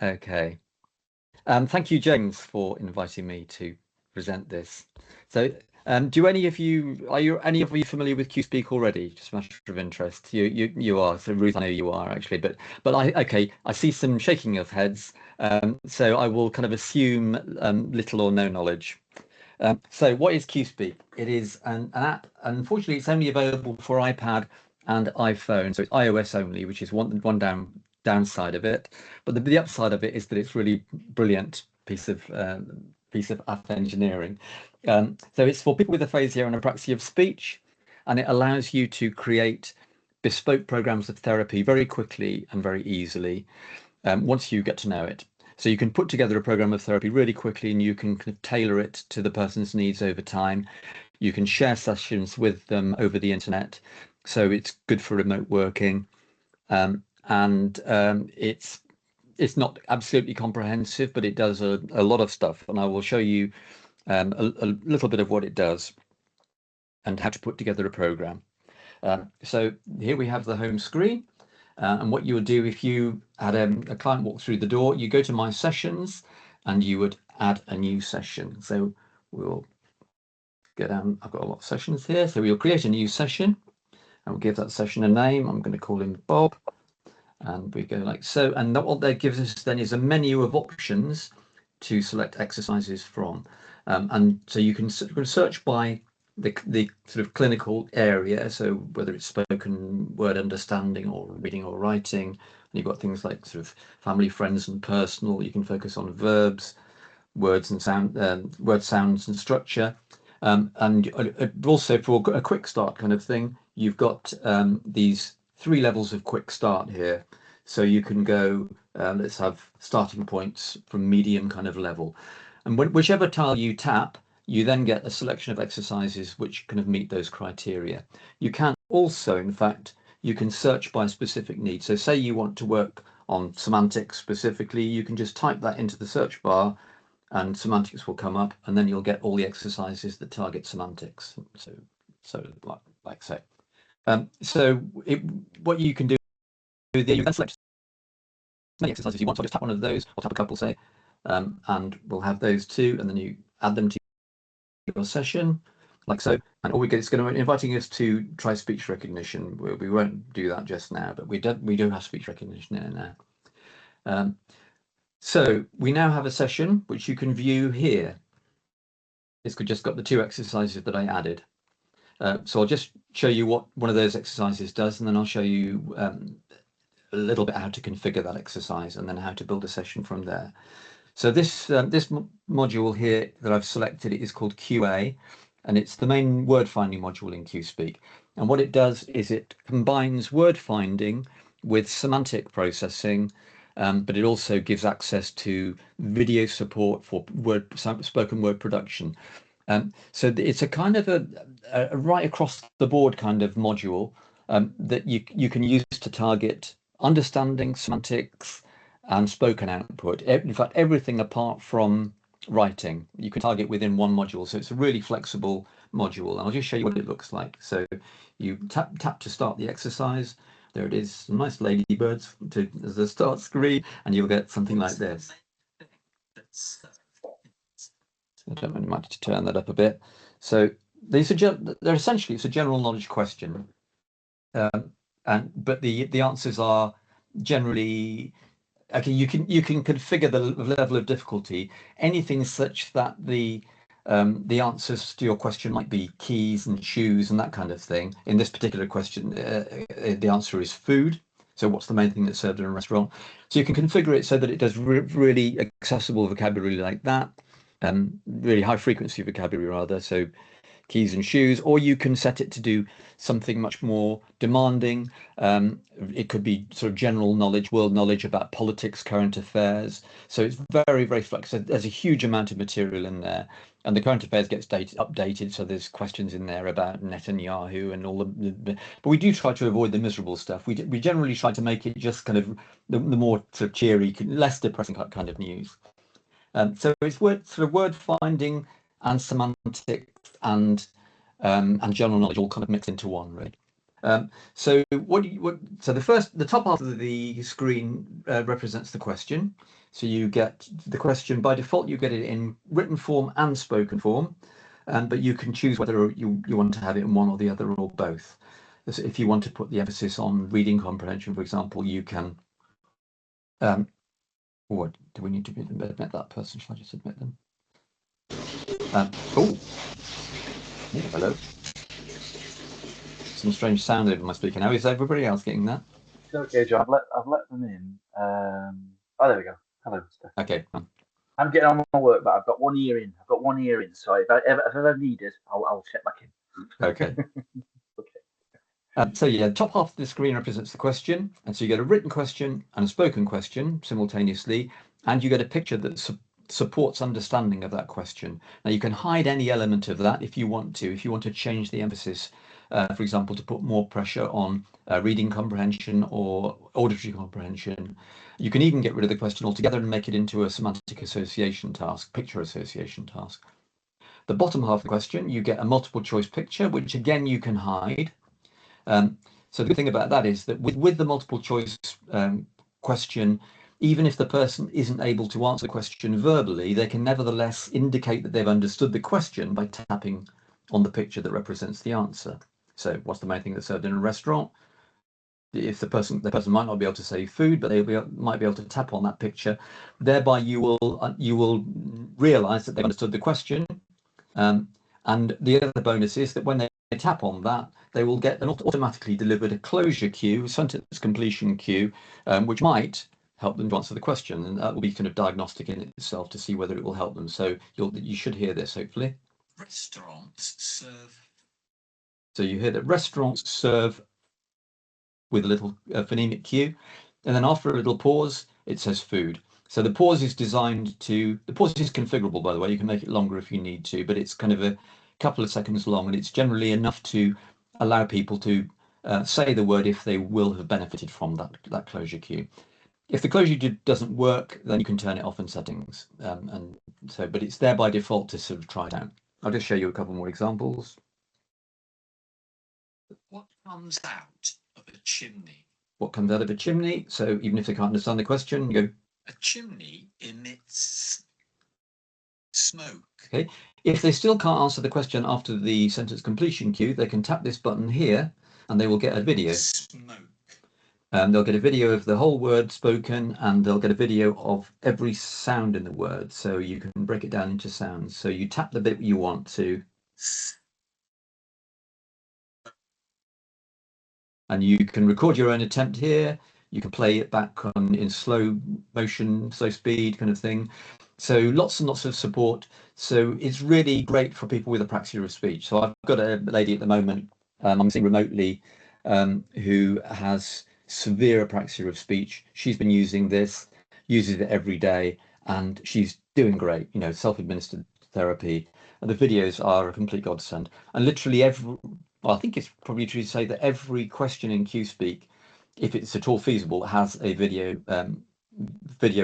Okay. Thank you, James, for inviting me to present this. So, do any of you familiar with Cuespeak already? Just a matter of interest. You are. So, Ruth, I know you are actually, but okay. I see some shaking of heads. So I will kind of assume little or no knowledge. So, what is Cuespeak? It is an app. Unfortunately, it's only available for iPad and iPhone, so it's iOS only, which is one downside of it. But the upside of it is that it's really brilliant piece of app engineering. So it's for people with aphasia and apraxia of speech, and it allows you to create bespoke programs of therapy very quickly and very easily once you get to know it. So you can put together a program of therapy really quickly, and you can kind of tailor it to the person's needs over time. You can share sessions with them over the internet, so it's good for remote working. And it's not absolutely comprehensive, but it does a lot of stuff, and I will show you a little bit of what it does and how to put together a program. So here we have the home screen. And what you would do if you had a client walk through the door, you go to My Sessions and you would add a new session. So we'll go down. I've got a lot of sessions here. So we'll create a new session and we'll give that session a name. I'm going to call him Bob. And we go like so. And what that gives us then is a menu of options to select exercises from. And so you can search by the sort of clinical area, so whether it's spoken word understanding or reading or writing. And you've got things like sort of family, friends, and personal. You can focus on verbs, words and word sounds and structure. And also for a quick start kind of thing, you've got these 3 levels of quick start here. So you can go, let's have starting points from medium kind of level. And whichever tile you tap, you then get a selection of exercises which kind of meet those criteria. You can also, in fact, you can search by specific need. So say you want to work on semantics specifically, you can just type that into the search bar and semantics will come up, and then you'll get all the exercises that target semantics. So like so. What you can do there, you can select as many exercises you want. So I'll just tap one of those, or tap a couple, say, and we'll have those too, and then you add them to your session, like so. And all we get is going to inviting us to try speech recognition. We won't do that just now, but we do have speech recognition in it now. So we now have a session which you can view here. It's just got the 2 exercises that I added. So I'll just show you what one of those exercises does, and then I'll show you a little bit how to configure that exercise and then how to build a session from there. So this module here that I've selected is called QA, and it's the main word finding module in Cuespeak. And what it does is it combines word finding with semantic processing, but it also gives access to video support for spoken word production. So it's a kind of a right across the board kind of module that you can use to target understanding, semantics, and spoken output. In fact, everything apart from writing, you can target within one module. So it's a really flexible module. And I'll just show you what it looks like. So you tap to start the exercise. There it is, some nice ladybirds as the start screen, and you'll get something like this. I don't know, I might have to turn that up a bit. So they're essentially, it's a general knowledge question, but the answers are generally okay. You can configure the level of difficulty, anything such that the answers to your question might be keys and shoes and that kind of thing. In this particular question, the answer is food. So what's the main thing that's served in a restaurant? So you can configure it so that it does really accessible vocabulary like that, really high frequency vocabulary rather. So keys and shoes, or you can set it to do something much more demanding. It could be sort of general knowledge, world knowledge about politics, current affairs. So it's very, very flexible. There's a huge amount of material in there, and the current affairs gets updated. So there's questions in there about Netanyahu and all but we do try to avoid the miserable stuff. We generally try to make it just kind of the more sort of cheery, less depressing kind of news. So it's sort of word finding and semantics and general knowledge all kind of mixed into one, really. So so the top half of the screen represents the question. So you get the question by default, you get it in written form and spoken form, but you can choose whether you want to have it in one or the other or both. So if you want to put the emphasis on reading comprehension, for example, you can. What do we need to admit that person? Shall I just admit them? Oh, hello. Some strange sound over my speaker now. Is everybody else getting that? It's okay, John. I've let them in. Oh, there we go. Hello. Okay. I'm getting on my work, but I've got one ear in. So if I ever need it, I'll check back in. Okay. Okay. So yeah, the top half of the screen represents the question, and so you get a written question and a spoken question simultaneously, and you get a picture that supports understanding of that question. Now you can hide any element of that if you want to. If you want to change the emphasis, for example, to put more pressure on reading comprehension or auditory comprehension, you can even get rid of the question altogether and make it into a semantic association task, picture association task. The bottom half of the question, you get a multiple choice picture, which again you can hide. So the good thing about that is that with the multiple choice question, even if the person isn't able to answer the question verbally, they can nevertheless indicate that they've understood the question by tapping on the picture that represents the answer. So what's the main thing that's served in a restaurant? If the person might not be able to say food, but might be able to tap on that picture, thereby you will realize that they've understood the question. And the other bonus is that when they tap on that, they will get an automatically delivered a closure queue, a sentence completion queue, which might help them to answer the question, and that will be kind of diagnostic in itself to see whether it will help them. So you should hear this, hopefully. Restaurants serve. So you hear that restaurants serve with a little phonemic cue, and then after a little pause, it says food. So the pause is configurable, by the way. You can make it longer if you need to, but it's kind of a couple of seconds long, and it's generally enough to allow people to say the word if they will have benefited from that closure cue. If the closure doesn't work, then you can turn it off in settings. But it's there by default to sort of try it out. I'll just show you a couple more examples. What comes out of a chimney? What comes out of a chimney? So even if they can't understand the question, you go, a chimney emits smoke. Okay. If they still can't answer the question after the sentence completion cue, they can tap this button here and they will get a video. Smoke. They'll get a video of the whole word spoken, and they'll get a video of every sound in the word. So you can break it down into sounds. So you tap the bit you want to. And you can record your own attempt here. You can play it back in slow motion, slow speed kind of thing. So lots and lots of support. So it's really great for people with apraxia of speech. So I've got a lady at the moment I'm seeing remotely who has severe apraxia of speech. She's been using this, uses it every day, and she's doing great. You know, self-administered therapy. And the videos are a complete godsend. And literally I think it's probably true to say that every question in Cuespeak, if it's at all feasible, has a video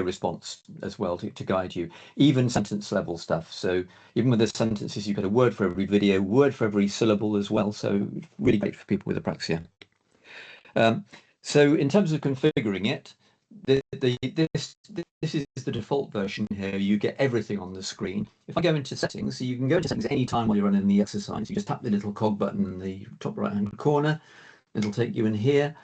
response as well to guide you, even sentence level stuff. So even with the sentences, you get a word for every video, word for every syllable as well. So really great for people with apraxia. So in terms of configuring it, this is the default version here. You get everything on the screen. If I go into settings, so you can go into settings anytime while you're running the exercise. You just tap the little cog button in the top right hand corner. It'll take you in here,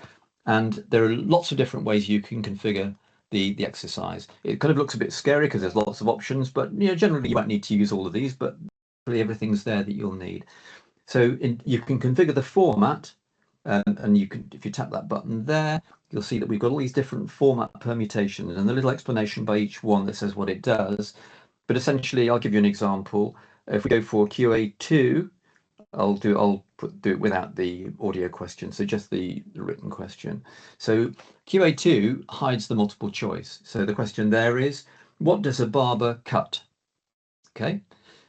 and there are lots of different ways you can configure the exercise. It kind of looks a bit scary because there's lots of options, but generally you won't need to use all of these, but really everything's there that you'll need. So you can configure the format, and you can, if you tap that button there, you'll see that we've got all these different format permutations and a little explanation by each one that says what it does. But essentially, I'll give you an example. If we go for QA2, I'll do it without the audio question, so just the written question. So QA2 hides the multiple choice. So the question there is, what does a barber cut? Okay.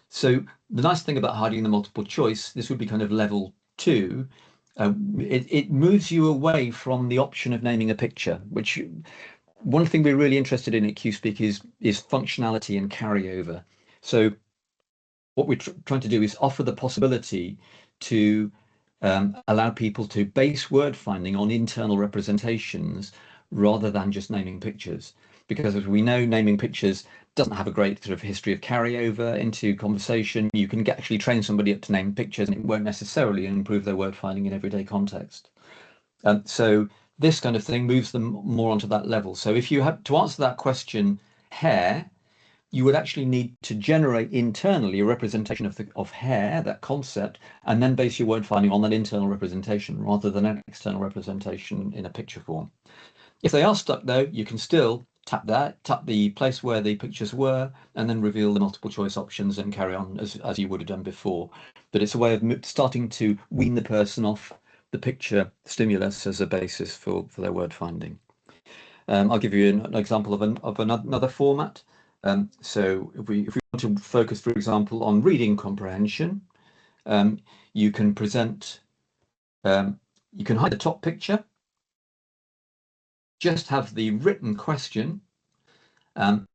So the nice thing about hiding the multiple choice, this would be kind of level 2. It moves you away from the option of naming a picture, which one thing we're really interested in at Cuespeak is functionality and carryover. So what we're trying to do is offer the possibility to allow people to base word finding on internal representations rather than just naming pictures. Because as we know, naming pictures doesn't have a great sort of history of carryover into conversation. You can actually train somebody up to name pictures and it won't necessarily improve their word finding in everyday context. So this kind of thing moves them more onto that level. So if you had to answer that question, hair, you would actually need to generate internally a representation of hair, that concept, and then base your word finding on that internal representation rather than an external representation in a picture form. If they are stuck though, you can still tap the place where the pictures were, and then reveal the multiple choice options and carry on as you would have done before. But it's a way of starting to wean the person off the picture stimulus as a basis for their word finding. I'll give you an example of another format. So if we want to focus, for example, on reading comprehension, you can present, you can hide the top picture, just have the written question, and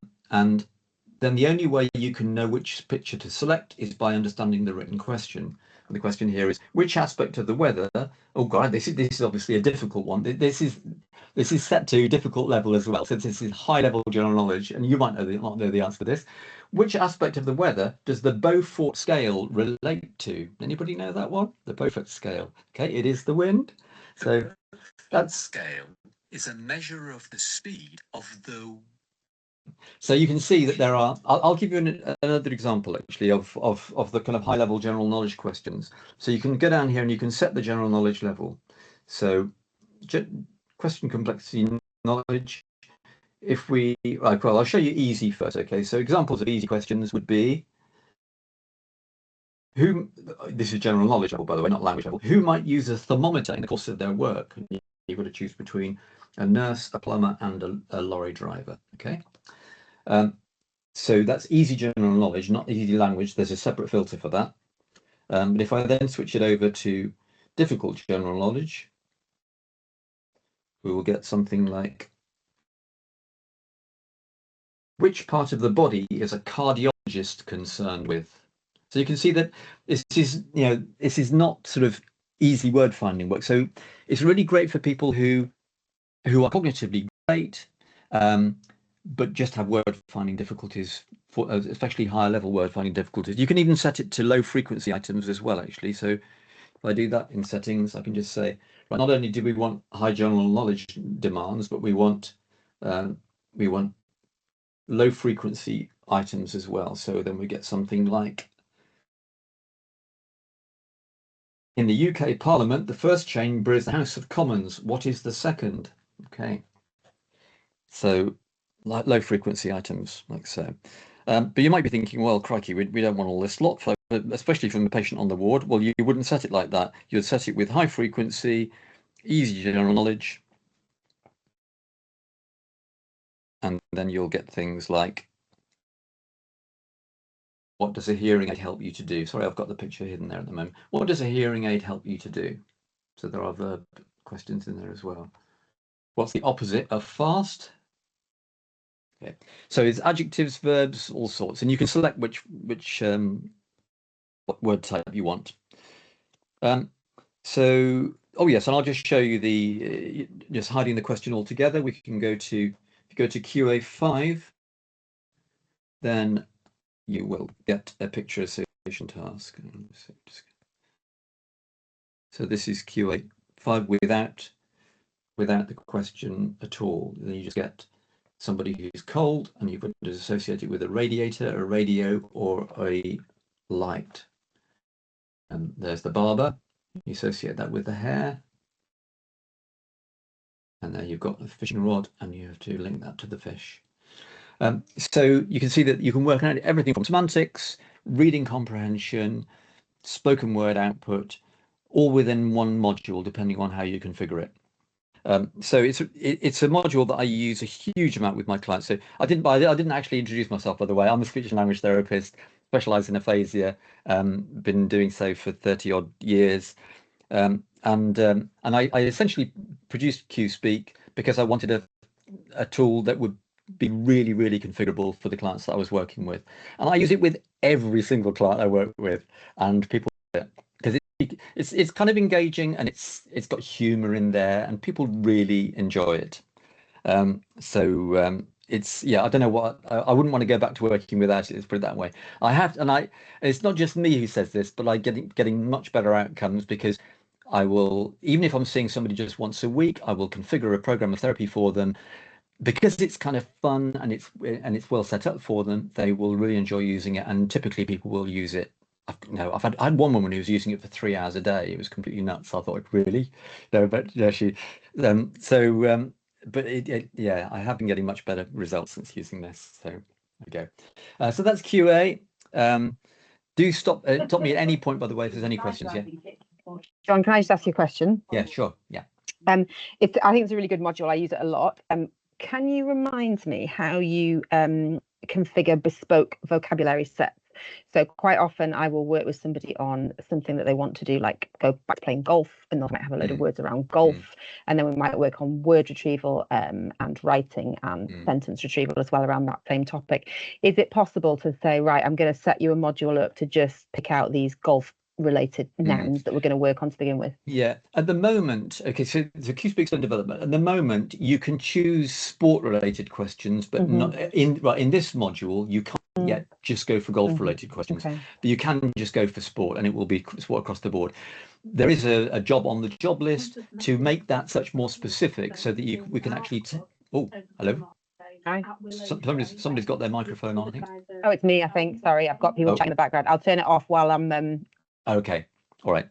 then the only way you can know which picture to select is by understanding the written question. And the question here is, which aspect of the weather? Oh God, this is obviously a difficult one. This is set to difficult level as well, since this is high level general knowledge, and you might not know the answer to this. Which aspect of the weather does the Beaufort scale relate to? Anybody know that one? The Beaufort scale. Okay, it is the wind. So that's scale is a measure of the speed of the. So you can see that there are, I'll give you another example actually of the kind of high level general knowledge questions. So you can go down here and you can set the general knowledge level. So question complexity knowledge. If we, right, well, I'll show you easy first. Okay, so examples of easy questions would be, this is general knowledge level, by the way, not language level. Who might use a thermometer in the course of their work? You've got to choose between a nurse, a plumber, and a lorry driver. Okay. So that's easy general knowledge, not easy language. There's a separate filter for that. But if I then switch it over to difficult general knowledge, we will get something like, which part of the body is a cardiologist concerned with? So you can see that this is not sort of easy word finding work. So it's really great for people who are cognitively great, but just have word finding difficulties, for especially higher level word finding difficulties. You can even set it to low frequency items as well, actually. So if I do that in settings, I can just say, right, not only do we want high general knowledge demands, but we want low frequency items as well. So then we get something like, in the UK Parliament, the first chamber is the House of Commons. What is the second? Okay. So low frequency items, like so. But you might be thinking, well, crikey, we don't want all this lot, especially from the patient on the ward. Well, you wouldn't set it like that. You'd set it with high frequency, easy general knowledge, and then you'll get things like, what does a hearing aid help you to do? Sorry, I've got the picture hidden there at the moment. What does a hearing aid help you to do? So there are verb questions in there as well. What's the opposite of fast? Okay, so it's adjectives, verbs, all sorts, and you can select which what word type you want. So, oh yes, and I'll just show you the just hiding the question altogether. We can go to, if you go to QA5, then you will get a picture association task. So this is QA5 without the question at all. Then you just get somebody who's cold, and you put it associated with a radiator, a radio, or a light. And there's the barber. You associate that with the hair. And then you've got the fishing rod, and you have to link that to the fish. So you can see that you can work out everything from semantics, reading comprehension, spoken word output, all within one module, depending on how you configure it. So it's a module that I use a huge amount with my clients. So I didn't actually introduce myself, by the way. I'm a speech and language therapist, specialised in aphasia, been doing so for 30 odd years. And I essentially produced Cuespeak because I wanted a tool that would be really, really configurable for the clients that I was working with. And I use it with every single client I work with, and people love it. because it's kind of engaging, and it's got humor in there, and people really enjoy it. It's, yeah, I don't know what, I wouldn't want to go back to working without it, let's put it that way. It's not just me who says this, but I'm getting much better outcomes, because I will, even if I'm seeing somebody just once a week, I will configure a program of therapy for them, because it's kind of fun and it's well set up for them. They will really enjoy using it, and typically people will use it. I had one woman who was using it for 3 hours a day. It was completely nuts. I thought, really? No, but yeah, yeah, I have been getting much better results since using this. So there we go. So that's QA. Do stop me at any point, by the way, if there's any questions. Yeah. Jon, can I just ask you a question? Yeah, sure. Yeah. I think it's a really good module. I use it a lot. Can you remind me how you configure bespoke vocabulary sets? So quite often I will work with somebody on something that they want to do, like go back to playing golf, and they might have a load of words around golf, and then we might work on word retrieval and writing and sentence retrieval as well around that same topic. Is it possible to say, right, I'm going to set you a module up to just pick out these golf related nouns that we're going to work on to begin with? Yeah, at the moment, okay, so Cuespeak's in development. At the moment, you can choose sport related questions, but not in this module, you can't yet just go for golf related questions, but you can just go for sport, and it will be sport across the board. There is a job on the job list to make that such more specific, so that we can actually oh, hello. Hi. Somebody's got their microphone on, I think. Oh, it's me, I think. Sorry, I've got people chatting in the background. I'll turn it off while I'm Okay, all right.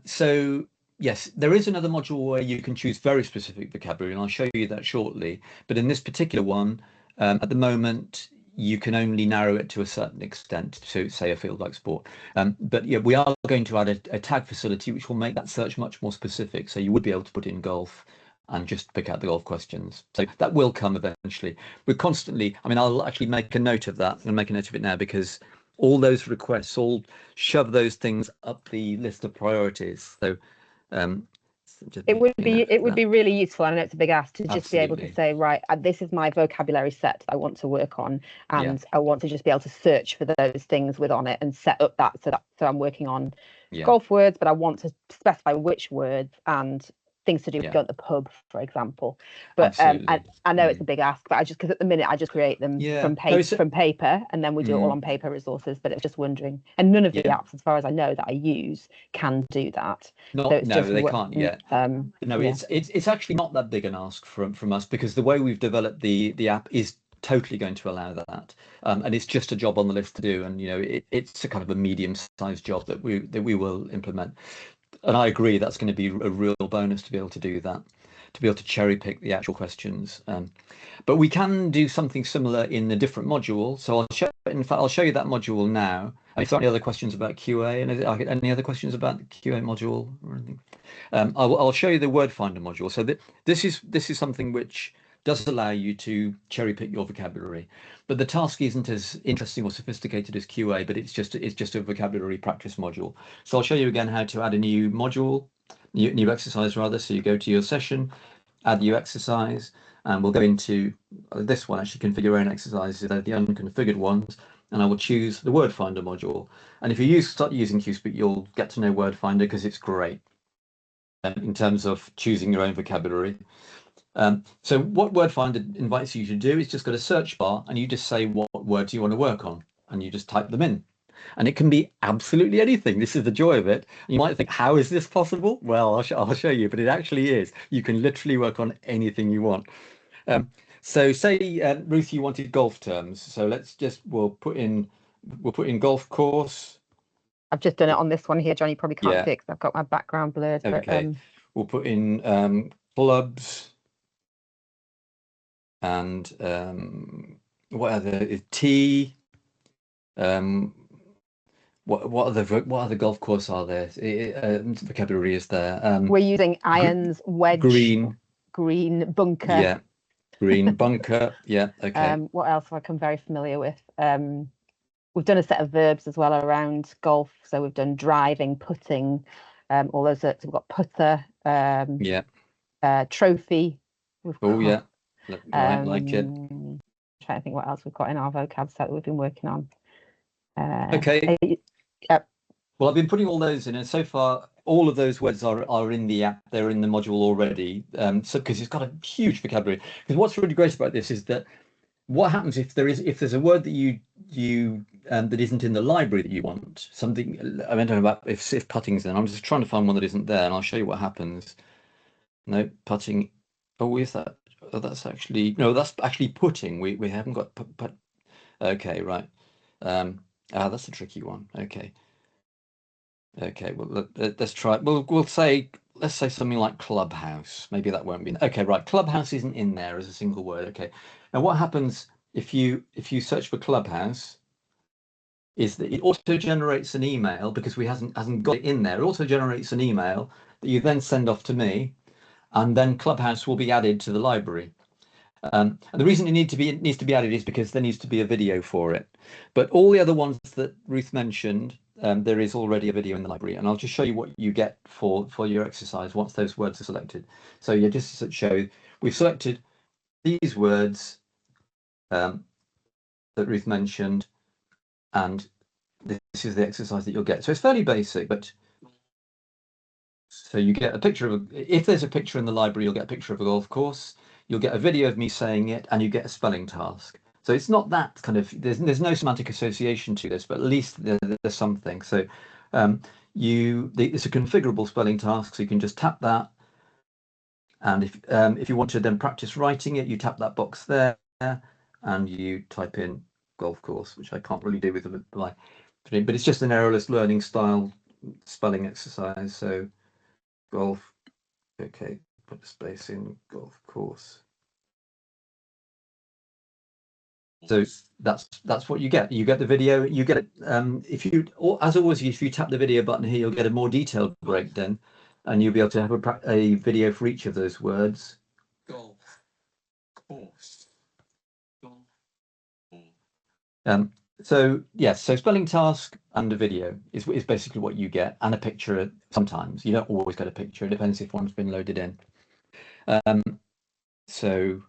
So yes, there is another module where you can choose very specific vocabulary, and I'll show you that shortly. But in this particular one, at the moment, you can only narrow it to a certain extent to, say, a field like sport. But yeah, we are going to add a tag facility which will make that search much more specific. So you would be able to put in golf and just pick out the golf questions. So that will come eventually. We're constantly, I mean, I'll actually make a note of that. I'm going to make a note of it now, because all those requests all shove those things up the list of priorities. So it would be really useful. I know it's a big ask to just be able to say, right, this is my vocabulary set I want to work on, and I want to just be able to search for those things on it and set up that so I'm working on golf words, but I want to specify which words and things to do with going to the pub, for example. But I know it's a big ask, but because at the minute I just create them from paper, and then we do it all on paper resources. But it's just wondering, and none of the apps, as far as I know, that I use can do that. They can't yet. It's actually not that big an ask from us, because the way we've developed the app is totally going to allow that, and it's just a job on the list to do, and it's a kind of a medium-sized job that we will implement. And I agree, that's going to be a real bonus to be able to do that, to be able to cherry pick the actual questions. But we can do something similar in a different module. So I'll show you that module now. If there are any other questions about QA, and any other questions about the QA module or anything, I'll show you the word finder module. So this is something which does allow you to cherry pick your vocabulary, but the task isn't as interesting or sophisticated as QA, but it's just a vocabulary practice module. So I'll show you again how to add a new module, new exercise rather. So you go to your session, add new exercise, and we'll go into this one, actually configure your own exercises. They're the unconfigured ones, and I will choose the word finder module. And if you start using Cuespeak, you'll get to know word finder, because it's great in terms of choosing your own vocabulary. So what word finder invites you to do is just go to search bar, and you just say what words you want to work on, and you just type them in, and it can be absolutely anything. This is the joy of it. You might think, how is this possible? Well, I'll show you, but it actually is. You can literally work on anything you want. So say Ruth, you wanted golf terms, so we'll put in golf course. I've just done it on this one here, Jon. You probably can't see it because I've got my background blurred. Okay. But, we'll put in clubs. And what other tea? What other golf course are there? Vocabulary is there? We're using irons, wedge, green, bunker. Yeah, green, bunker. Yeah, okay. What else have I become very familiar with? We've done a set of verbs as well around golf. So we've done driving, putting, all those. So we've got putter. Trophy. I like it. I'm trying to think what else we've got in our vocab set that we've been working on. Well, I've been putting all those in, and so far all of those words are in the app. They're in the module already. So because it's got a huge vocabulary. Because what's really great about this is that what happens if there's a word that you that isn't in the library that you want, something I don't know about if putting's in. I'm just trying to find one that isn't there, and I'll show you what happens. No, putting. Oh, is that? Oh, that's actually no. That's actually putting. We haven't got put. Okay, right. That's a tricky one. Okay. Okay. Well, let's try. We'll say let's say something like clubhouse. Maybe that won't be. Okay, right. Clubhouse isn't in there as a single word. Okay. Now what happens if you search for clubhouse? Is that it also generates an email because we hasn't got it in there. It also generates an email that you then send off to me, and then Clubhouse will be added to the library. And the reason it needs to be added is because there needs to be a video for it. But all the other ones that Ruth mentioned, there is already a video in the library, and I'll just show you what you get for your exercise once those words are selected. So yeah, just to show, we've selected these words that Ruth mentioned, and this is the exercise that you'll get. So it's fairly basic, but so you get a picture of if there's a picture in the library, you'll get a picture of a golf course, you'll get a video of me saying it, and you get a spelling task. So it's not that kind of there's no semantic association to this, but at least there's something. So it's a configurable spelling task, so you can just tap that, and if you want to then practice writing it, you tap that box there and you type in golf course, which I can't really do with but it's just an errorless learning style spelling exercise. So golf, okay, put the space in golf course. So that's what you get. You get the video. You get it. If you, as always, if you tap the video button here, you'll get a more detailed breakdown, and you'll be able to have a video for each of those words. Golf course. Golf. So yes, so spelling task and a video is basically what you get, and a picture. Sometimes you don't always get a picture. It depends if one's been loaded in. So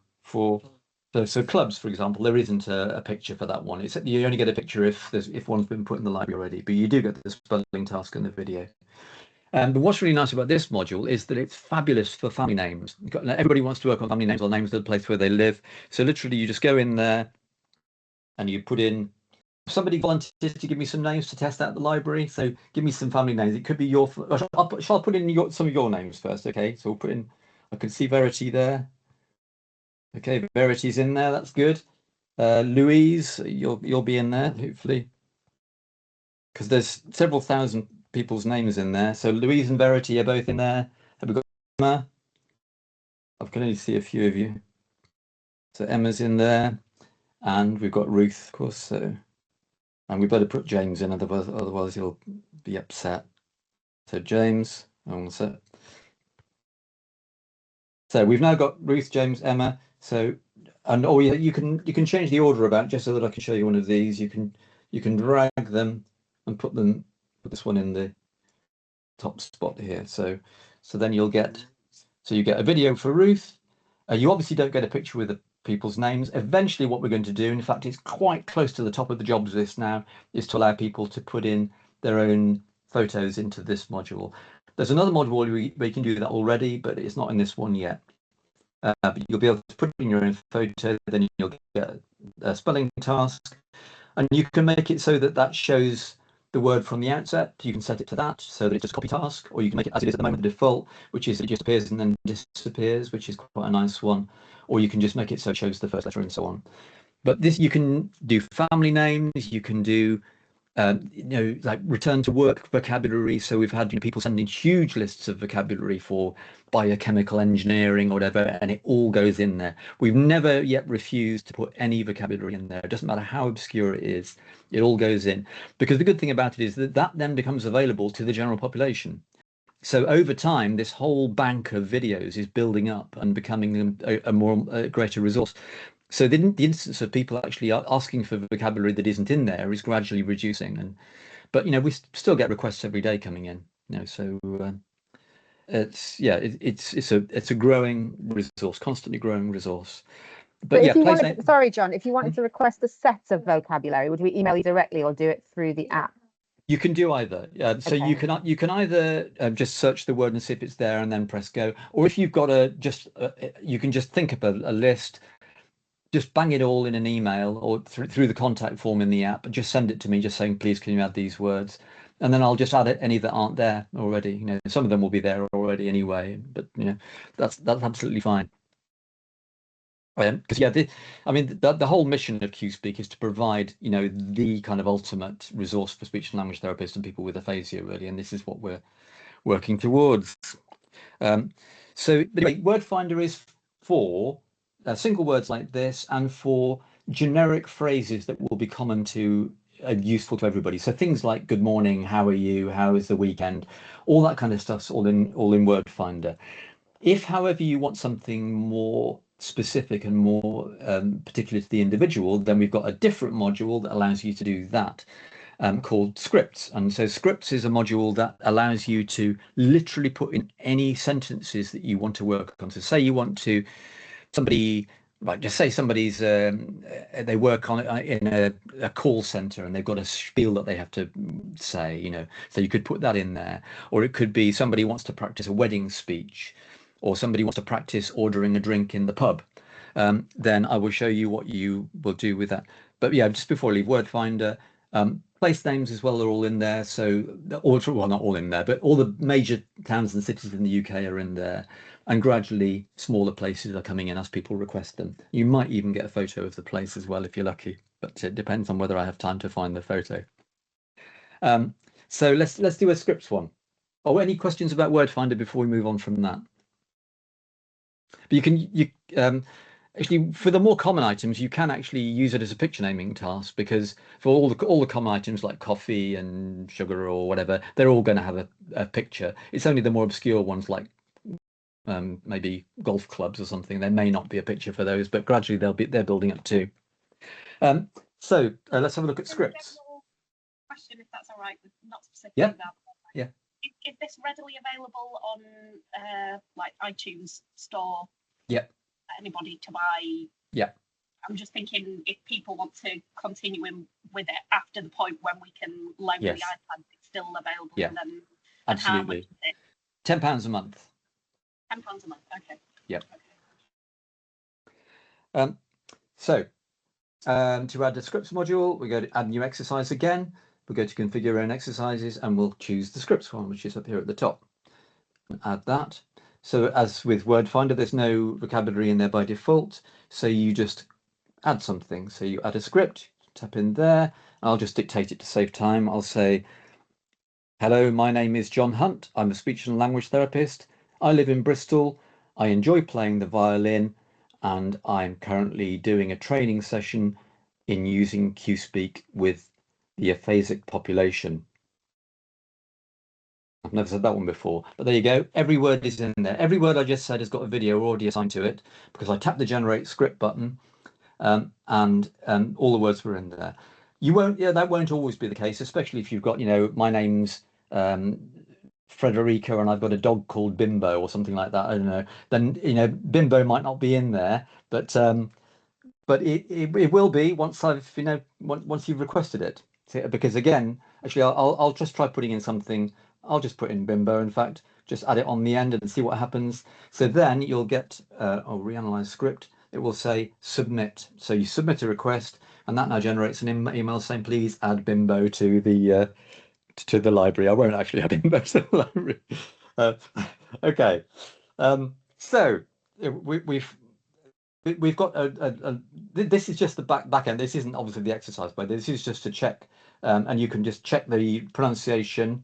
clubs, for example, there isn't a picture for that one. It's you only get a picture if one's been put in the library already, but you do get the spelling task and the video. But what's really nice about this module is that it's fabulous for family names. Everybody wants to work on family names or names of the place where they live. So literally, you just go in there and you put in. Somebody volunteers to give me some names to test out the library. So give me some family names. It could be your. Shall I put in some of your names first? Okay, so we'll put in. I can see Verity there. Okay, Verity's in there. That's good. Louise, you'll be in there hopefully, because there's several thousand people's names in there. So Louise and Verity are both in there. Have we got Emma? I can only see a few of you. So Emma's in there, and we've got Ruth, of course. So, and we better put James in, otherwise he'll be upset. So James, so we've now got Ruth, James, Emma. So, and you can change the order about just so that I can show you one of these. You can drag them and put this one in the top spot here. So then you get a video for Ruth. You obviously don't get a picture with the people's names. Eventually, what we're going to do, in fact, it's quite close to the top of the jobs list now, is to allow people to put in their own photos into this module. There's another module where you can do that already, but it's not in this one yet. But you'll be able to put in your own photo, then you'll get a spelling task, and you can make it so that shows the word from the outset. You can set it to that so that it's just copy task, or you can make it as it is at the moment, the default, which is it just appears and then disappears, which is quite a nice one. Or you can just make it so it shows the first letter and so on. But this, you can do family names, you can do like return to work vocabulary. So we've had people sending huge lists of vocabulary for biochemical engineering or whatever, and it all goes in there. We've never yet refused to put any vocabulary in there. It doesn't matter how obscure it is, it all goes in. Because the good thing about it is that then becomes available to the general population. So over time, this whole bank of videos is building up and becoming a greater resource. So the instance of people actually asking for vocabulary that isn't in there is gradually reducing, but we still get requests every day coming in. So it's a growing resource, constantly growing resource. But if you wanted, sorry, John, if you wanted to request a set of vocabulary, would we email you directly or do it through the app? You can do either. So Okay. you can either just search the word and see if it's there and then press go, or if you've got you can just think up a list, just bang it all in an email or through the contact form in the app, and just send it to me, just saying, please, can you add these words? And then I'll just add any that aren't there already. You know, some of them will be there already anyway, but you know, that's absolutely fine. Because I mean, the whole mission of Cuespeak is to provide, you know, the kind of ultimate resource for speech and language therapists and people with aphasia, really, and this is what we're working towards. So anyway, Word Finder is for single words like this and for generic phrases that will be common to useful to everybody. So things like good morning, how are you, how is the weekend, all that kind of stuff's all in Word Finder. If, however, you want something more specific and more particular to the individual, then we've got a different module that allows you to do that, called scripts. And so scripts is a module that allows you to literally put in any sentences that you want to work on. So say you want to, just say somebody's, they work on in a call center and they've got a spiel that they have to say, you know, so you could put that in there. Or it could be somebody wants to practice a wedding speech, or somebody wants to practice ordering a drink in the pub. Then I will show you what you will do with that. But yeah, just before I leave, Word Finder, place names as well are all in there. So, well, not all in there, but all the major towns and cities in the UK are in there. And gradually smaller places are coming in as people request them. You might even get a photo of the place as well if you're lucky, but it depends on whether I have time to find the photo. So let's do a scripts one. Oh, any questions about Word Finder before we move on from that? But actually, for the more common items, you can actually use it as a picture naming task, because for all the common items like coffee and sugar or whatever, they're all going to have a picture. It's only the more obscure ones like maybe golf clubs or something. There may not be a picture for those, but gradually they're building up too. So let's have a look at scripts. Question, if that's all right, not specific. Yeah. Yeah. Is this readily available on like iTunes Store? Yep. Anybody to buy? Yeah. I'm just thinking if people want to continue with it after the point when we can load the iPad, it's still available. Yeah. And then, absolutely. £10 a month. £10 a month. Okay. Yep. Okay. So to add the scripts module, we go to add new exercise again. We'll go to configure your own exercises and we'll choose the scripts one, which is up here at the top. And add that. So as with Word Finder, there's no vocabulary in there by default. So you just add something. So you add a script, tap in there. I'll just dictate it to save time. I'll say, hello, my name is Jon Hunt. I'm a speech and language therapist. I live in Bristol. I enjoy playing the violin, and I'm currently doing a training session in using Cuespeak with the aphasic population. I've never said that one before, but there you go. Every word is in there. Every word I just said has got a video already assigned to it because I tapped the generate script button, and all the words were in there. That won't always be the case, especially if you've got, you know, my name's Frederica and I've got a dog called Bimbo or something like that. I don't know. Then, you know, Bimbo might not be in there, but it will be once once you've requested it. So, because again, actually, I'll just try putting in something. I'll just put in Bimbo. In fact, just add it on the end and see what happens. So then you'll get reanalyze script. It will say submit. So you submit a request, and that now generates an email saying, please add Bimbo to the library. I won't actually add Bimbo to the library. Okay. So we've got this is just the back end. This isn't obviously the exercise, but this is just to check, and you can just check the pronunciation.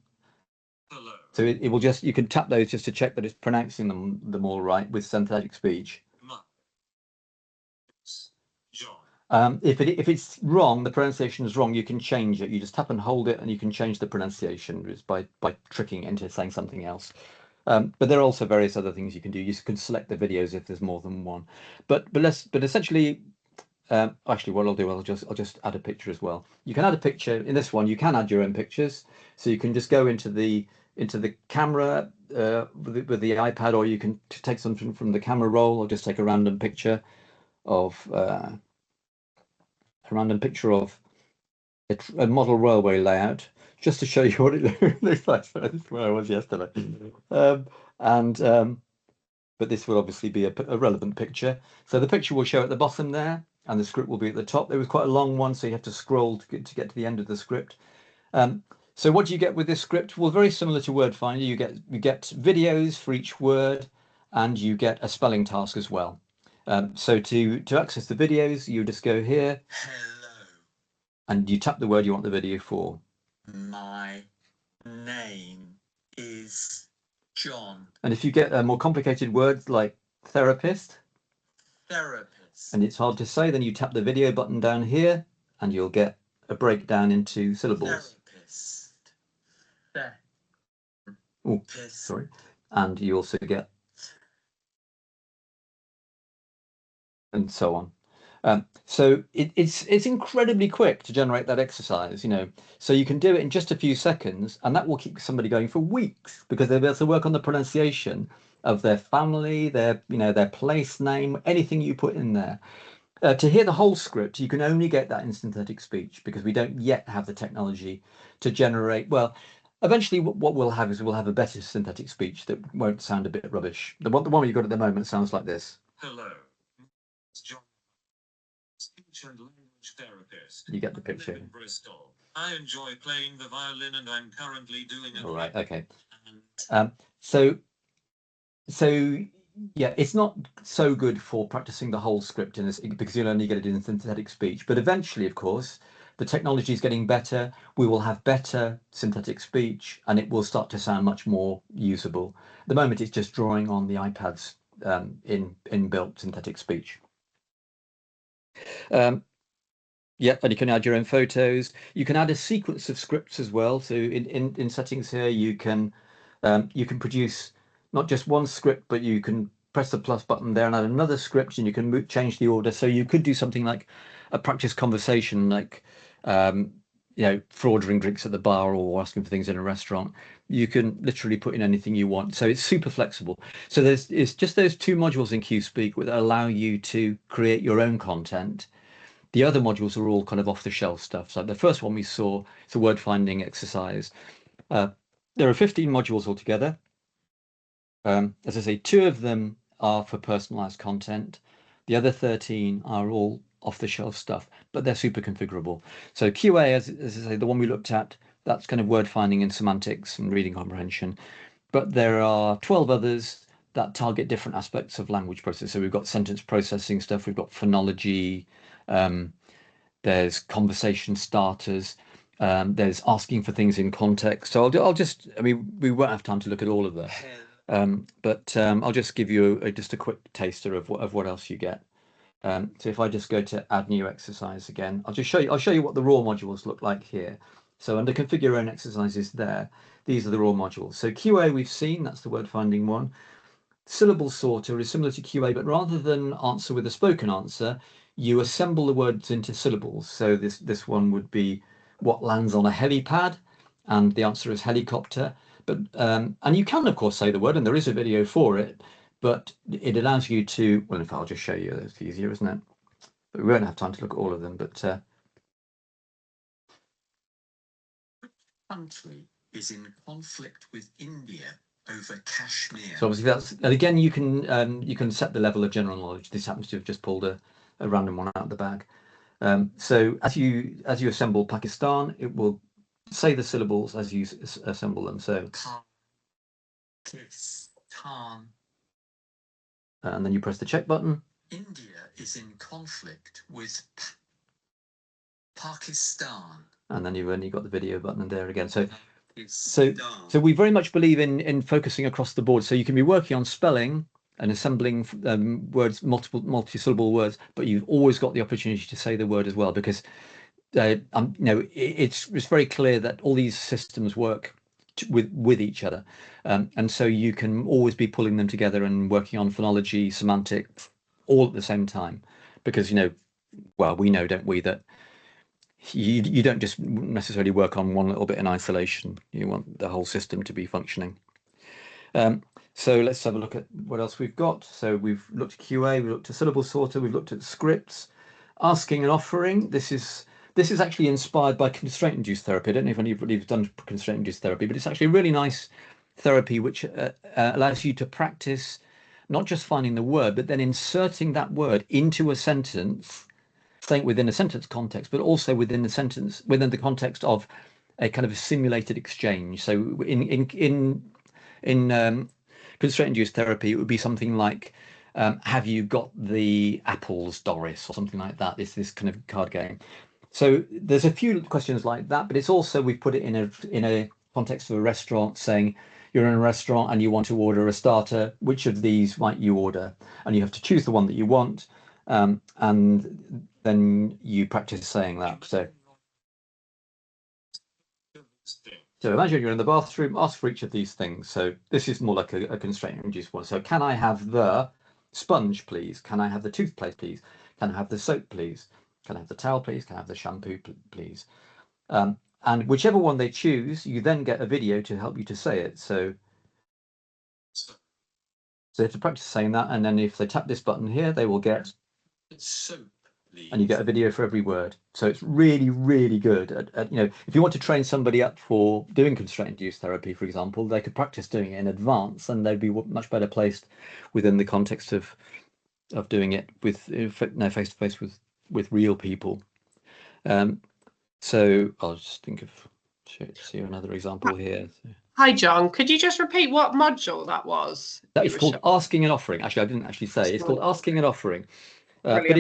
Hello. So it will just, you can tap those just to check that it's pronouncing them all right with synthetic speech. If it's wrong, the pronunciation is wrong, you can change it. You just tap and hold it, and you can change the pronunciation just by tricking it into saying something else. But there are also various other things you can do. You can select the videos if there's more than one. But essentially, actually, what I'll do, I'll just add a picture as well. You can add a picture in this one. You can add your own pictures, so you can just go into the camera with the iPad, or you can take something from the camera roll, or just take a random picture of a model railway layout. just to show you what it looks like. So this is where I was yesterday. But this will obviously be a relevant picture. So the picture will show at the bottom there, and the script will be at the top. It was quite a long one, so you have to scroll to get to the end of the script. So what do you get with this script? Well, very similar to Word Finder. You get videos for each word, and you get a spelling task as well. So to access the videos, you just go here. Hello. And you tap the word you want the video for. My name is John. And if you get more complicated words like therapist, and it's hard to say, then you tap the video button down here, and you'll get a breakdown into syllables. Oh, sorry. And you also get, and so on. So it's incredibly quick to generate that exercise, so you can do it in just a few seconds, and that will keep somebody going for weeks, because they'll be able to work on the pronunciation of their family, their place name, anything you put in there. To hear the whole script, you can only get that in synthetic speech, because we don't yet have the technology to generate. Well, eventually what we'll have is we'll have a better synthetic speech that won't sound a bit rubbish. The one you've got at the moment sounds like this. Hello, it's Jon, speech and language therapist. You get the picture. I live in Bristol. I enjoy playing the violin, and I'm currently doing it. All right, okay. So yeah, it's not so good for practicing the whole script in this, because you'll only get it in synthetic speech. But eventually, of course, the technology is getting better. We will have better synthetic speech, and it will start to sound much more usable. At the moment, it's just drawing on the iPads inbuilt synthetic speech. Yeah, and you can add your own photos. You can add a sequence of scripts as well. So in settings here, you can produce not just one script, but you can press the plus button there and add another script, and you can change the order. So you could do something like a practice conversation, like for ordering drinks at the bar or asking for things in a restaurant. You can literally put in anything you want. So it's super flexible. So it's just those two modules in Cuespeak that allow you to create your own content. The other modules are all kind of off-the-shelf stuff. So the first one we saw, it's a word finding exercise. There are 15 modules altogether. As I say, 2 of them are for personalized content. The other 13 are all off-the-shelf stuff, but they're super configurable. So QA, as I say, the one we looked at, that's kind of word finding and semantics and reading comprehension. But there are 12 others that target different aspects of language processing. So we've got sentence processing stuff, we've got phonology, there's conversation starters, there's asking for things in context. So we won't have time to look at all of them, but I'll just give you just a quick taster of what else you get. So if I just go to add new exercise again, I'll show you what the raw modules look like here. So under configure your own exercises there, these are the raw modules. So QA we've seen, that's the word finding one. Syllable sorter is similar to QA, but rather than answer with a spoken answer, you assemble the words into syllables. So this one would be what lands on a helipad, and the answer is helicopter. But and you can of course say the word, and there is a video for it, but it allows you to, well, in fact, I'll just show you, it's easier, isn't it? But we won't have time to look at all of them, but country is in conflict with India over Kashmir. So obviously that's, and again, you can set the level of general knowledge. This happens to have just pulled a random one out of the bag. So as you assemble Pakistan, it will say the syllables as you assemble them. So Pakistan. And then you press the check button. India is in conflict with Pakistan. And then you've only got the video button there again. So we very much believe in focusing across the board. So you can be working on spelling and assembling words, multi-syllable words, but you've always got the opportunity to say the word as well, because it's very clear that all these systems work with each other, and so you can always be pulling them together and working on phonology, semantics, all at the same time, because well, we know, don't we, that you don't just necessarily work on one little bit in isolation. You want the whole system to be functioning. So let's have a look at what else we've got. So we've looked at QA, we've looked at syllable sorter, we've looked at scripts, asking and offering. This is this is actually inspired by constraint-induced therapy. I don't know if anybody's done constraint-induced therapy, but it's actually a really nice therapy which allows you to practice not just finding the word, but then inserting that word into a sentence, saying within a sentence context, but also within the sentence, within the context of a kind of a simulated exchange. So in constraint-induced therapy, it would be something like, have you got the apples, Doris, or something like that. It's this kind of card game. So there's a few questions like that, but it's also, we've put it in a context of a restaurant, saying you're in a restaurant and you want to order a starter. Which of these might you order? And you have to choose the one that you want, and then you practice saying that. So imagine you're in the bathroom, ask for each of these things. So this is more like a constraint-induced one. So can I have the sponge, please? Can I have the toothpaste, please? Can I have the soap, please? Can I have the towel, please? Can I have the shampoo, please? And whichever one they choose, you then get a video to help you to say it. So they have to practice saying that, and then if they tap this button here, they will get soap, and you get a video for every word. So it's really, really good at, if you want to train somebody up for doing constraint-induced therapy, for example, they could practice doing it in advance, and they'd be much better placed within the context of doing it with face to face with real people. So I'll just think of see another example here. Hi, John. Could you just repeat what module that was? That is called asking and offering. Actually, I didn't actually say. It's called asking and offering. But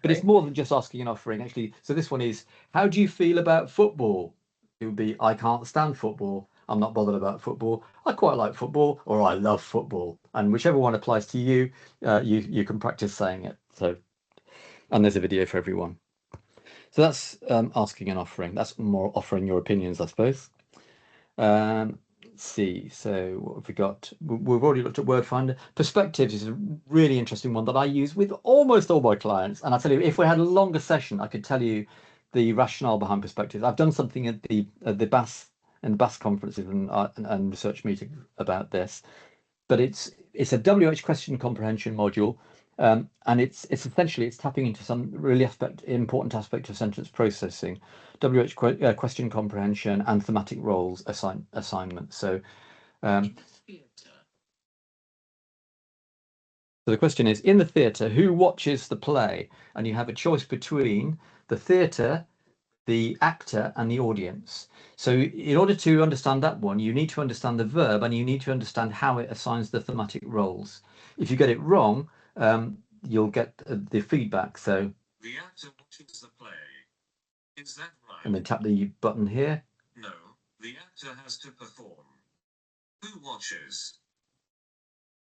it's more than just asking and offering, actually. So this one is, how do you feel about football? It would be, I can't stand football. I'm not bothered about football. I quite like football, or I love football. And whichever one applies to you, you can practice saying it. So, and there's a video for everyone. So that's asking and offering. That's more offering your opinions, I suppose. Let's see. So what have we got? We've already looked at word finder. Perspectives is a really interesting one that I use with almost all my clients. And I tell you, if we had a longer session, I could tell you the rationale behind perspectives. I've done something at the BAS conferences and research meetings about this. But it's a WH question comprehension module. And it's essentially, it's tapping into some really important aspect of sentence processing, WH question comprehension and thematic roles assignment. So, so the question is, in the theatre, who watches the play? And you have a choice between the theatre, the actor, and the audience. So in order to understand that one, you need to understand the verb, and you need to understand how it assigns the thematic roles. If you get it wrong, you'll get the feedback. So the actor watches the play. Is that right? And then tap the button here. No, the actor has to perform. Who watches?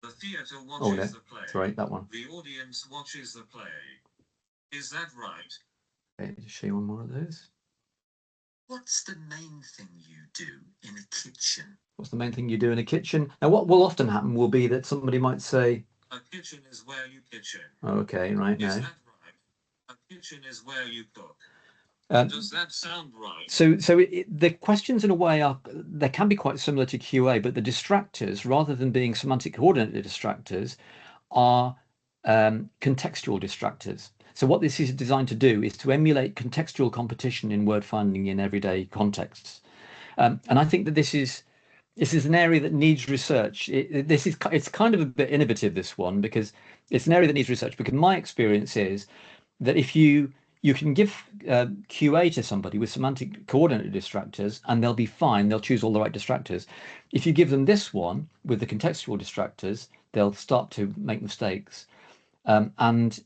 The theatre watches the play. Sorry, that one. The audience watches the play. Is that right? Okay, just show you one more of those. What's the main thing you do in a kitchen? What's the main thing you do in a kitchen? Now, what will often happen will be that somebody might say, a kitchen is where you kitchen. Okay, right now. Is that right? A kitchen is where you cook. Does that sound right? So the questions in a way they can be quite similar to QA, but the distractors, rather than being semantic coordinated distractors, are contextual distractors. So what this is designed to do is to emulate contextual competition in word finding in everyday contexts. And I think that this is an area that needs research. It's kind of a bit innovative, this one, because it's an area that needs research, because my experience is that if you can give QA to somebody with semantic coordinated distractors and they'll be fine, they'll choose all the right distractors. If you give them this one with the contextual distractors, they'll start to make mistakes. And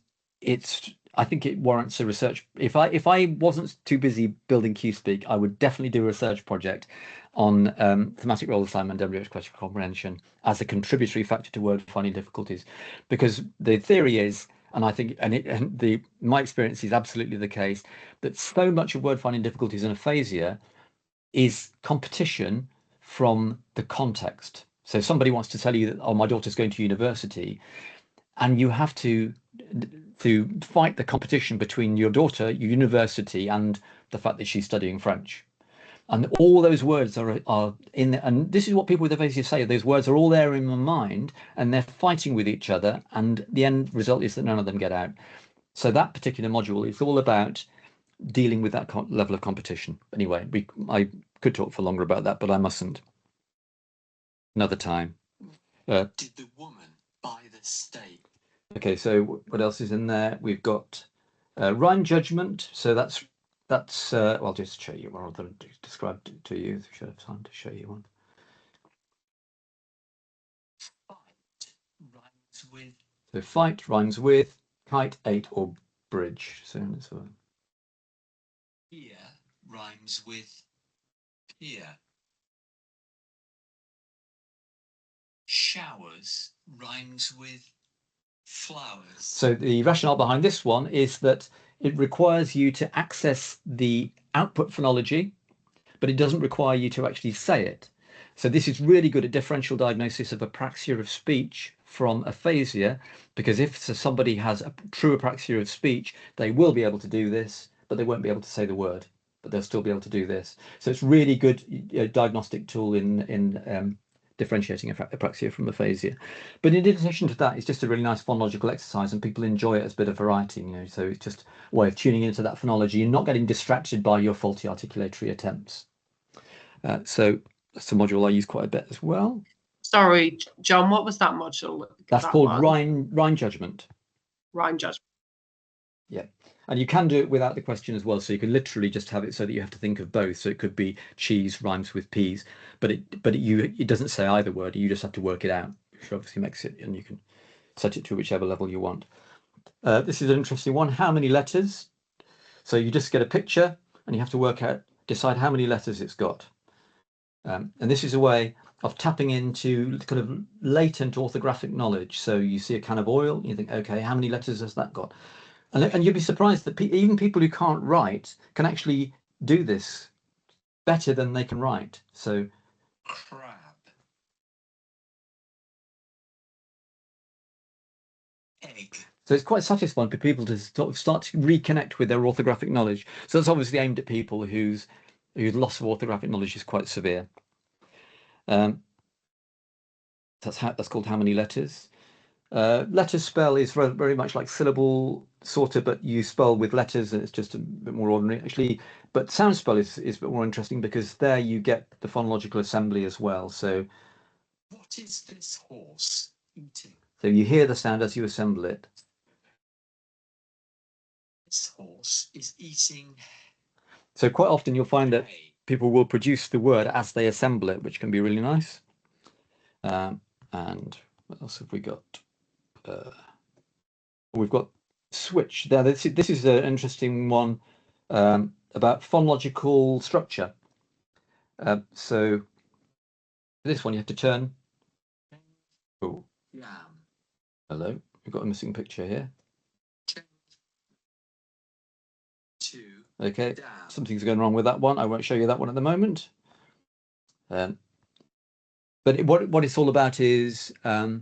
I think it warrants a research. If I wasn't too busy building Cuespeak, I would definitely do a research project on thematic role assignment and WH question comprehension as a contributory factor to word finding difficulties, because the theory is, and I think, my experience is absolutely the case, that so much of word finding difficulties in aphasia is competition from the context. So somebody wants to tell you that, oh, my daughter's going to university, and you have to fight the competition between your daughter, your university, and the fact that she's studying French. And all those words are in there, and this is what people with aphasia say, those words are all there in my mind, and they're fighting with each other, and the end result is that none of them get out. So that particular module is all about dealing with that level of competition. Anyway, I could talk for longer about that, but I mustn't. Another time. Did the woman buy the steak? Okay, so what else is in there? We've got rhyme judgment. So that's well, I'll just show you rather than describe to you. I should have time to show you one. Fight rhymes with. So fight rhymes with kite, 8, or bridge. So Peer rhymes with peer. Showers rhymes with flowers. So the rationale behind this one is that it requires you to access the output phonology, but it doesn't require you to actually say it. So this is really good at differential diagnosis of apraxia of speech from aphasia, because if somebody has a true apraxia of speech, they will be able to do this, but they won't be able to say the word, but they'll still be able to do this. So it's really good diagnostic tool in differentiating apraxia from aphasia. But in addition to that, it's just a really nice phonological exercise, and people enjoy it as a bit of variety, so it's just a way of tuning into that phonology and not getting distracted by your faulty articulatory attempts. So that's a module I use quite a bit as well. Sorry, John, what was that module? That's called rhyme judgment. Rhyme judgment. Yeah, and you can do it without the question as well. So you can literally just have it so that you have to think of both. So it could be cheese rhymes with peas, but it doesn't say either word. You just have to work it out, which obviously makes it, and you can set it to whichever level you want. This is an interesting one. How many letters? So you just get a picture and you have to decide how many letters it's got. And this is a way of tapping into kind of latent orthographic knowledge. So you see a can of oil, and you think, okay, how many letters has that got? And you'd be surprised that even people who can't write can actually do this better than they can write. So crab. Egg. So it's quite satisfying for people to start to reconnect with their orthographic knowledge. So that's obviously aimed at people whose loss of orthographic knowledge is quite severe. That's called how many letters. Letter spell is very much like syllable sorter, but you spell with letters, and it's just a bit more ordinary actually. But sound spell is a bit more interesting, because there you get the phonological assembly as well. So what is this horse eating? So you hear the sound as you assemble it. This horse is eating. So quite often you'll find that people will produce the word as they assemble it, which can be really nice. And what else have we got? We've got switch there. This is an interesting one about phonological structure. So this one you have to turn. Oh, hello. We've got a missing picture here. Okay, something's going wrong with that one. I won't show you that one at the moment. But what it's all about is about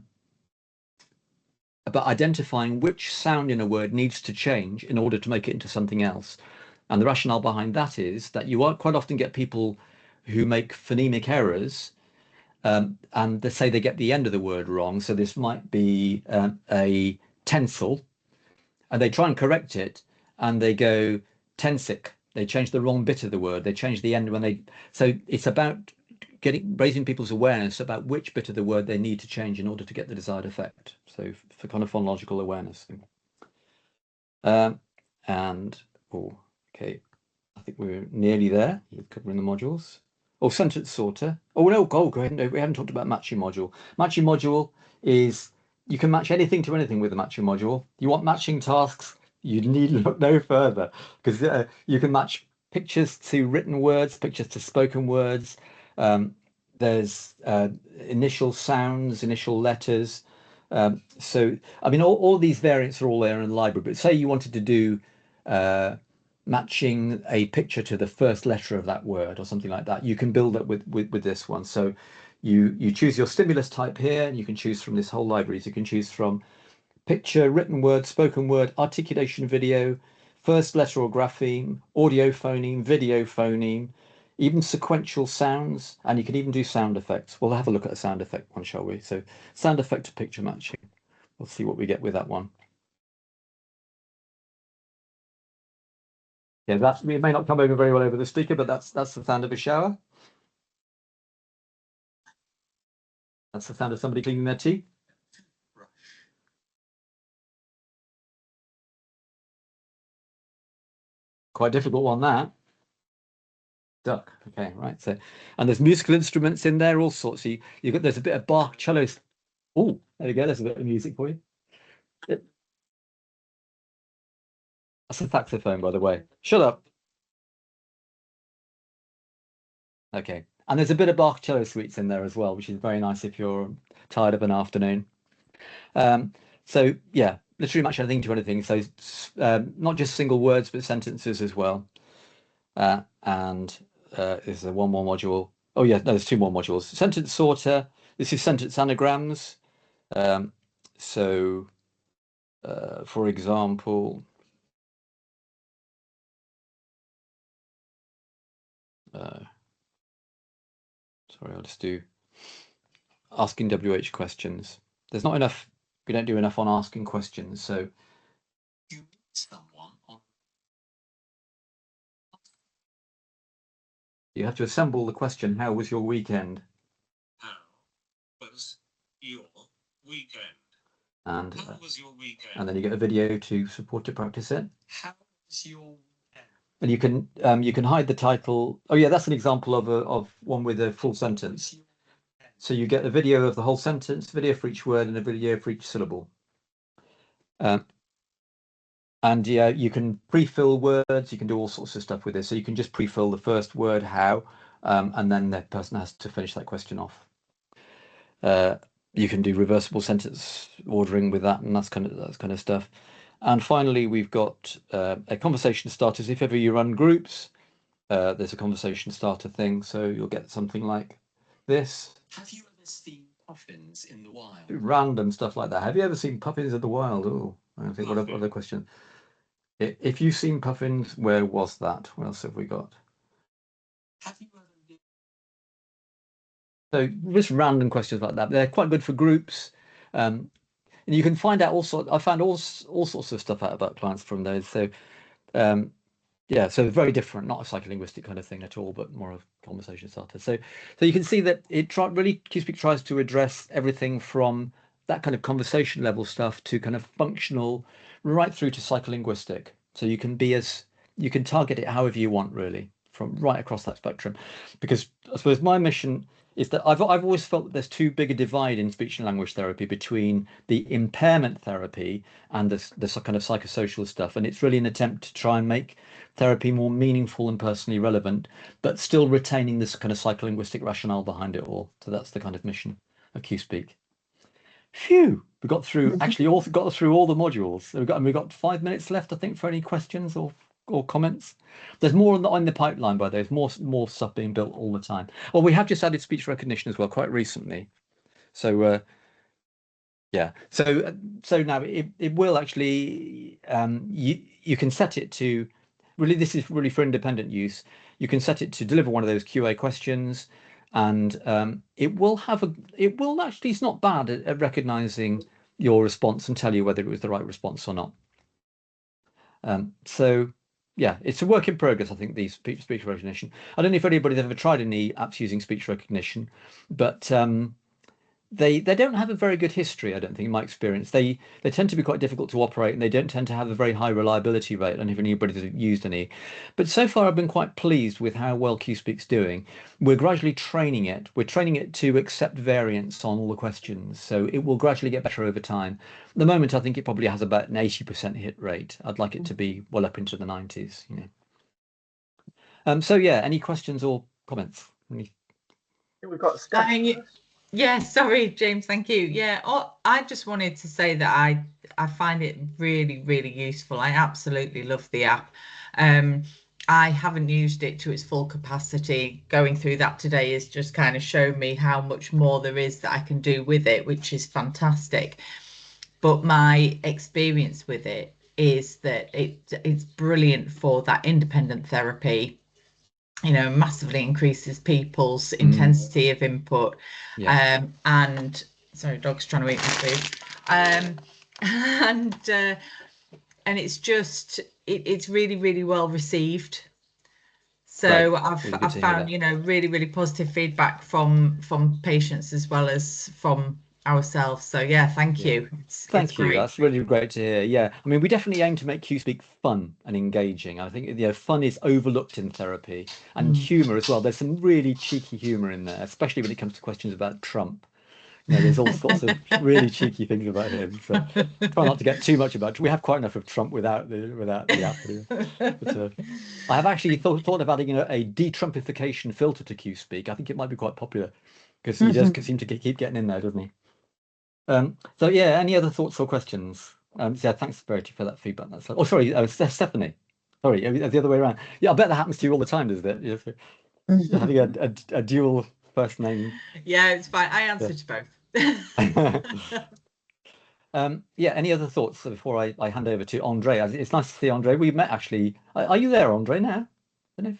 identifying which sound in a word needs to change in order to make it into something else. And the rationale behind that is that you quite often get people who make phonemic errors, and they say they get the end of the word wrong. So this might be a tensile, and they try and correct it, and they go tensic. They change the wrong bit of the word. They change the end when they. So it's about raising people's awareness about which bit of the word they need to change in order to get the desired effect. So for kind of phonological awareness. Okay, I think we're nearly there. You're covering the modules. Oh, sentence sorter. Oh no, go ahead. No, we haven't talked about matching module. Matching module is you can match anything to anything with a matching module. You want matching tasks? You need look no further, because you can match pictures to written words, pictures to spoken words. There's initial sounds, initial letters. So, I mean, all these variants are all there in the library. But say you wanted to do matching a picture to the first letter of that word or something like that, you can build it with this one. So you choose your stimulus type here, and you can choose from this whole library. So you can choose from picture, written word, spoken word, articulation video, first letter or grapheme, audio phoneme, video phoneme, even sequential sounds, and you can even do sound effects. We'll have a look at a sound effect one, shall we? So sound effect to picture matching. We'll see what we get with that one. Yeah, it may not come over very well over the speaker, but that's the sound of a shower. That's the sound of somebody cleaning their teeth. Quite difficult one, that. Duck. Okay, right. So, and there's musical instruments in there, all sorts. So you got, there's a bit of Bach, cello. Oh, there you go. There's a bit of music for you. That's a saxophone, by the way. Shut up. Okay, and there's a bit of Bach cello suites in there as well, which is very nice if you're tired of an afternoon. So yeah, literally match anything to anything. So not just single words, but sentences as well. And is there one more module? Oh yeah, no, there's two more modules. Sentence sorter. This is sentence anagrams. So for example, sorry, I'll just do asking WH questions. There's not enough. We don't do enough on asking questions. So You meet someone on. you have to assemble the question. How was your weekend? How was your weekend? And How was your weekend? and then you get a video to support to practice it. How was your weekend? And you can hide the title. Oh yeah, that's an example of one with a full sentence. So you get a video of the whole sentence, video for each word, and a video for each syllable. And yeah, you can pre-fill words. You can do all sorts of stuff with this. So you can just pre-fill the first word, how, and then the person has to finish that question off. You can do reversible sentence ordering with that, and that's kind of stuff. And finally, we've got a conversation starters. If ever you run groups, there's a conversation starter thing. So you'll get something like this. Have you ever seen puffins in the wild? Random stuff like that. Have you ever seen puffins in the wild? Oh, I think what other question. If you've seen puffins, where was that? What else have we got? Have you ever? So just random questions like that. They're quite good for groups. And you can find out I found all sorts of stuff out about clients from those. So yeah, so very different, not a psycholinguistic kind of thing at all, but more of a conversation starter. So you can see that Cuespeak tries to address everything from that kind of conversation level stuff to kind of functional, right through to psycholinguistic. So you can target it however you want, really, from right across that spectrum. Because I suppose my mission is that I've always felt that there's too big a divide in speech and language therapy between the impairment therapy and the kind of psychosocial stuff. And it's really an attempt to try and make therapy more meaningful and personally relevant, but still retaining this kind of psycholinguistic rationale behind it all. So that's the kind of mission of Cuespeak. Phew, we got through all the modules. So we've got 5 minutes left, I think, for any questions or comments. There's more on the pipeline, by the way. There's more stuff being built all the time. Well, we have just added speech recognition as well, quite recently. So yeah, so now it will actually you can set it to really, this is really for independent use. You can set it to deliver one of those QA questions, and it will actually, it's not bad at recognizing your response and tell you whether it was the right response or not. So yeah, it's a work in progress, I think, these speech recognition. I don't know if anybody's ever tried any apps using speech recognition, but they don't have a very good history, I don't think, in my experience. They tend to be quite difficult to operate, and they don't tend to have a very high reliability rate. I don't know if anybody's used any. But so far, I've been quite pleased with how well Cuespeak's doing. We're gradually training it. We're training it to accept variance on all the questions. So it will gradually get better over time. At the moment, I think it probably has about an 80% hit rate. I'd like it to be well up into the 90s. So yeah, any questions or comments? We've got Steph. Yeah, sorry, James. Thank you. Yeah, I just wanted to say that I find it really, really useful. I absolutely love the app. I haven't used it to its full capacity. Going through that today has just kind of shown me how much more there is that I can do with it, which is fantastic. But my experience with it is that it's brilliant for that independent therapy. Massively increases people's intensity of input. Yeah. And sorry, dog's trying to eat my food. and it's just it's really, really well received. So really I've found, really positive feedback from patients as well as from ourselves. So yeah, thank you. Thank you. Great. That's really great to hear. Yeah, I mean, we definitely aim to make Cuespeak fun and engaging. I think fun is overlooked in therapy, and humour as well. There's some really cheeky humour in there, especially when it comes to questions about Trump. There's all sorts of really cheeky things about him. So try not to get too much about. We have quite enough of Trump without the app. But I have actually thought about adding a de-Trumpification filter to Cuespeak. I think it might be quite popular because he does seem to keep getting in there, doesn't he? So yeah, any other thoughts or questions? Yeah, thanks, Verity, for that feedback. Sorry, Stephanie. Sorry, the other way around. Yeah, I bet that happens to you all the time, doesn't it? Having a dual first name. Yeah, it's fine. I answer to both. Yeah, any other thoughts before I hand over to Andre? It's nice to see Andre. We met actually. Are you there, Andre, now? I don't know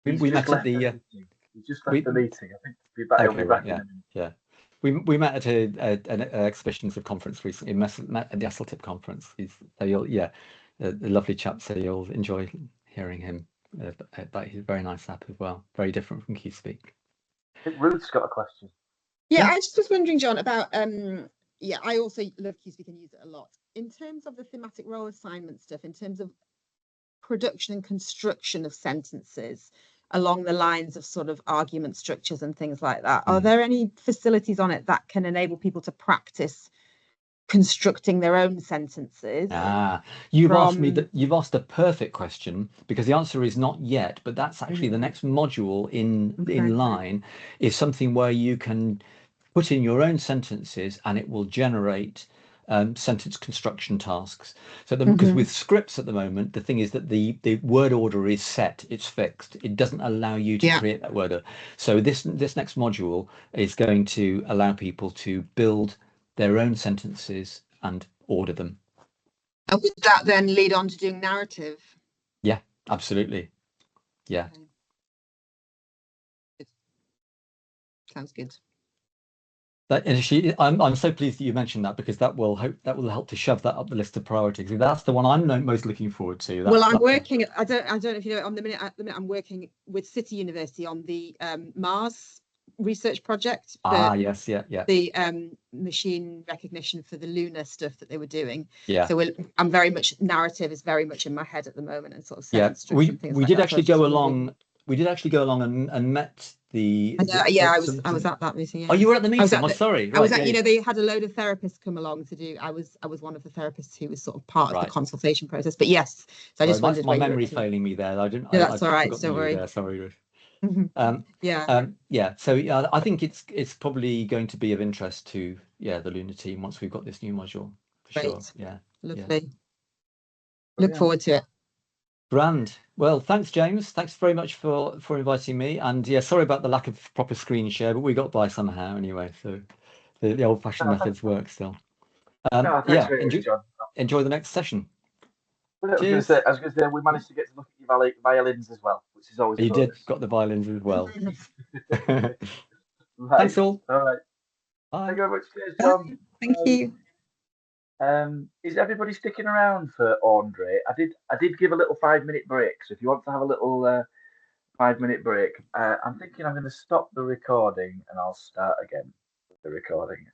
if we met at the. He just left the meeting. I think he'll be back in a minute. Yeah. We met at an exhibitions of conference recently. Met at the Esseltip conference. He's a lovely chap. So you'll enjoy hearing him. But he's a very nice app as well. Very different from Cuespeak. I think Ruth's got a question. Yeah, I just was wondering, John, about I also love Cuespeak and use it a lot. In terms of the thematic role assignment stuff, in terms of production and construction of sentences along the lines of sort of argument structures and things like that, are there any facilities on it that can enable people to practice constructing their own sentences? You've asked a perfect question, because the answer is not yet, but that's actually the next module in line is something where you can put in your own sentences and it will generate sentence construction tasks. So because with scripts at the moment, the thing is that the word order is set, it's fixed. It doesn't allow you to create that word order. So this next module is going to allow people to build their own sentences and order them. And would that then lead on to doing narrative? Yeah, absolutely. Yeah. Okay. Sounds good. I'm so pleased that you mentioned that, because that will help to shove that up the list of priorities. That's the one I'm most looking forward to. I'm working. I don't know if you know. At the minute I'm working with City University on the Mars research project. Yes, yeah. The machine recognition for the lunar stuff that they were doing. Yeah. So I'm very much, narrative is very much in my head at the moment, and sort of we did actually go along. We did actually go along and met the. I was at that meeting. Yeah. Oh, you were at the meeting. Sorry. I was at. They had a load of therapists come along to do. I was one of the therapists who was sort of part of the consultation process. But yes, so I just wondered. My memory failing me there. I didn't. No, that's all right. Don't worry. Sorry, Ruth. Yeah. So I think it's probably going to be of interest to the Lunar team once we've got this new module. For sure. Yeah. Lovely. Yeah. Look forward to it. Grand. Well, thanks, James. Thanks very much for inviting me. And sorry about the lack of proper screen share, but we got by somehow anyway. So the old-fashioned methods work still. Enjoy the next session. I was going to say, we managed to get to look at your violins as well, which is always. You did got the violins as well. Thanks all. All right. Bye. Thank you very much, cheers, John. Thank you. Is everybody sticking around for Andre? I did give a little 5-minute break, so if you want to have a little 5-minute break, I'm thinking I'm going to stop the recording and I'll start again with the recording.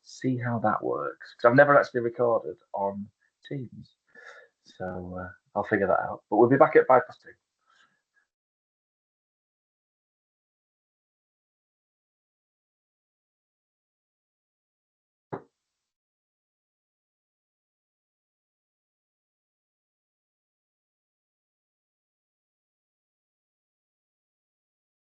See how that works, because I've never actually recorded on Teams, so I'll figure that out. But we'll be back at 2:05.